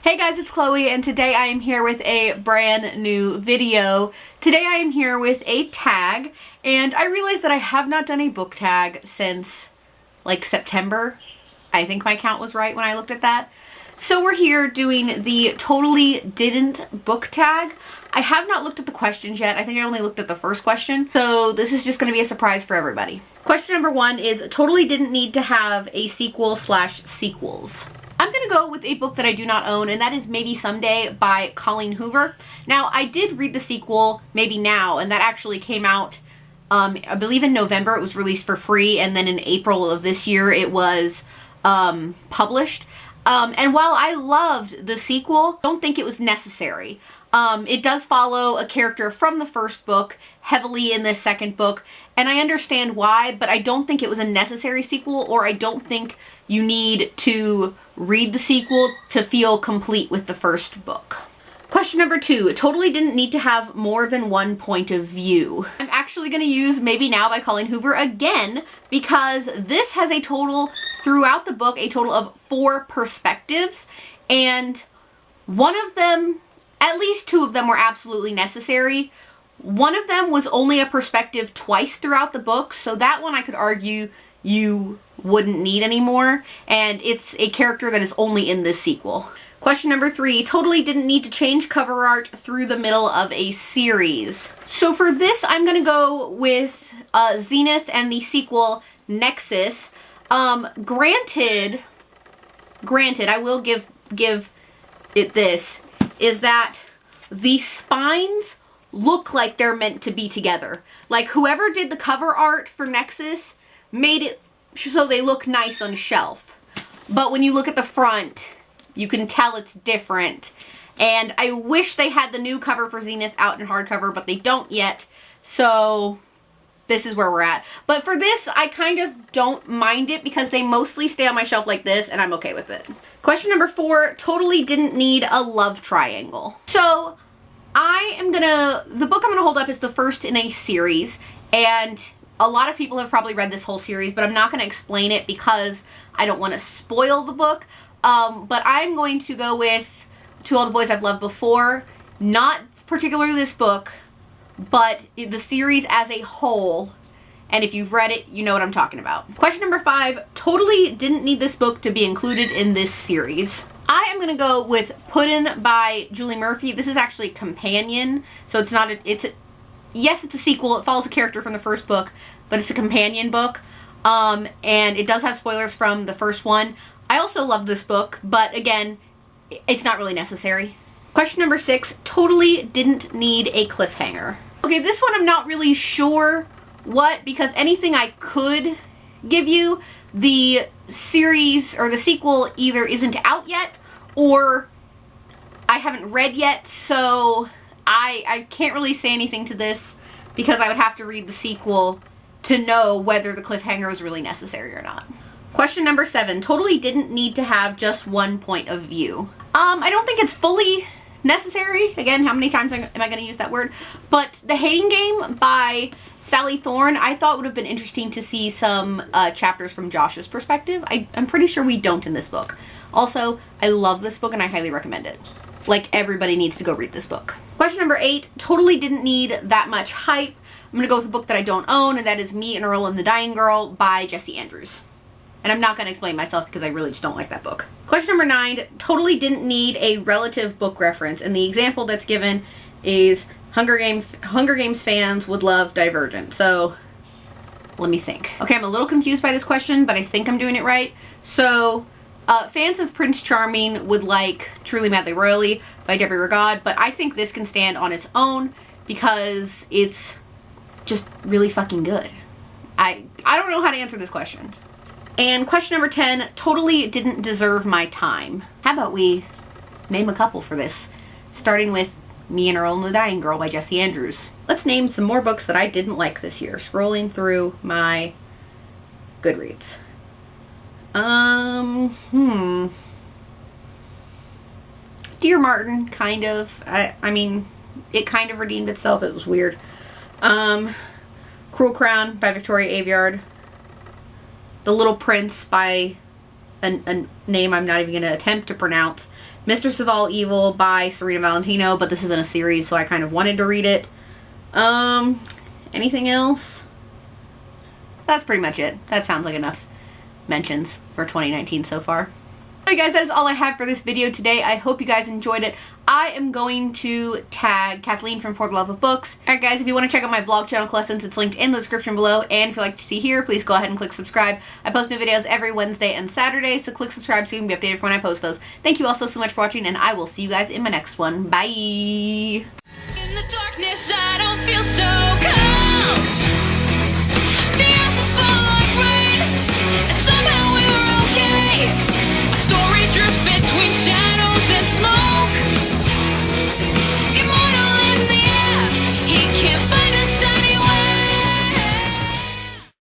Hey guys, it's Chloe, and today I am here with a brand new video. Today I am here with a tag, and I realized that I have not done a book tag since like September. I think my count was right when I looked at that. So we're here doing the Totally Didn't book tag. I have not looked at the questions yet. I think I only looked at the first question. So this is just going to be a surprise for everybody. Question number 1 is Totally Didn't Need to Have a Sequel/Sequels. I'm going to go with a book that I do not own, and that is Maybe Someday by Colleen Hoover. Now, I did read the sequel, Maybe Now, and that actually came out, I believe in November. It was released for free, and then in April of this year it was published. And while I loved the sequel, I don't think it was necessary. It does follow a character from the first book heavily in this second book, and I understand why, but I don't think it was a necessary sequel, or I don't think you need to read the sequel to feel complete with the first book. Question number 2, Totally Didn't Need to Have More Than One Point of View. I'm actually going to use Maybe Now by Colleen Hoover again, because this has a total, throughout the book, a total of 4 perspectives, and one of them, at least 2 of them, were absolutely necessary. One of them was only a perspective twice throughout the book, so that one I could argue you wouldn't need anymore, and it's a character that is only in this sequel. Question number 3, Totally Didn't Need to Change cover art through the middle of a series. So for this, I'm going to go with Zenith and the sequel Nexus. Granted, I will give it this, is that the spines look like they're meant to be together. Like, whoever did the cover art for Nexus made it so they look nice on shelf. But when you look at the front, you can tell it's different. And I wish they had the new cover for Zenith out in hardcover, but they don't yet. So this is where we're at. But for this, I kind of don't mind it because they mostly stay on my shelf like this, and I'm okay with it. Question number 4, Totally Didn't Need a Love Triangle. So the book I'm gonna hold up is the first in a series, and a lot of people have probably read this whole series, but I'm not gonna explain it because I don't want to spoil the book. But I'm going to go with To All the Boys I've Loved Before. Not particularly this book, but the series as a whole. And if you've read it, you know what I'm talking about. Question number 5, Totally Didn't Need This Book to be included in this series. I am going to go with Puddin' by Julie Murphy. This is actually companion, so it's not yes, it's a sequel. It follows a character from the first book, but it's a companion book. And it does have spoilers from the first one. I also love this book, but again, it's not really necessary. Question number 6, Totally Didn't Need a Cliffhanger. Okay, this one I'm not really sure what, because anything I could give you, the series or the sequel either isn't out yet or I haven't read yet, so I can't really say anything to this because I would have to read the sequel to know whether the cliffhanger was really necessary or not. Question number 7, Totally Didn't Need to Have Just One Point of View. I don't think it's fully necessary. Again, how many times am I going to use that word? But The Hating Game by Sally Thorne, I thought would have been interesting to see some chapters from Josh's perspective. I'm pretty sure we don't in this book. Also, I love this book and I highly recommend it. Like, everybody needs to go read this book. Question number 8, Totally Didn't Need That Much Hype. I'm going to go with a book that I don't own, and that is Me and Earl and the Dying Girl by Jessie Andrews. And I'm not going to explain myself because I really just don't like that book. Question number 9, Totally Didn't Need a Relative Book Reference. And the example that's given is Hunger Games fans would love Divergent. So, let me think. Okay, I'm a little confused by this question, but I think I'm doing it right. So, fans of Prince Charming would like Truly Madly Royally by Debbie Regard, but I think this can stand on its own because it's just really fucking good. I don't know how to answer this question. And question number 10, Totally Didn't Deserve My Time. How about we name a couple for this, starting with Me and Earl and the Dying Girl by Jessie Andrews. Let's name some more books that I didn't like this year, scrolling through my Goodreads. Dear Martin, kind of. I mean, it kind of redeemed itself. It was weird. Cruel Crown by Victoria Aveyard. The Little Prince by a name I'm not even going to attempt to pronounce. Mistress of All Evil by Serena Valentino, but this isn't a series, so I kind of wanted to read it. Anything else? That's pretty much it. That sounds like enough mentions for 2019 so far. Alright guys, that is all I have for this video today. I hope you guys enjoyed it. I am going to tag Kathleen from For the Love of Books. Alright guys, if you want to check out my vlog channel Lessons, it's linked in the description below. And if you'd like to see here, please go ahead and click subscribe. I post new videos every Wednesday and Saturday, so click subscribe so you can be updated for when I post those. Thank you all so much for watching, and I will see you guys in my next one. Bye! In the darkness, I don't feel so cold.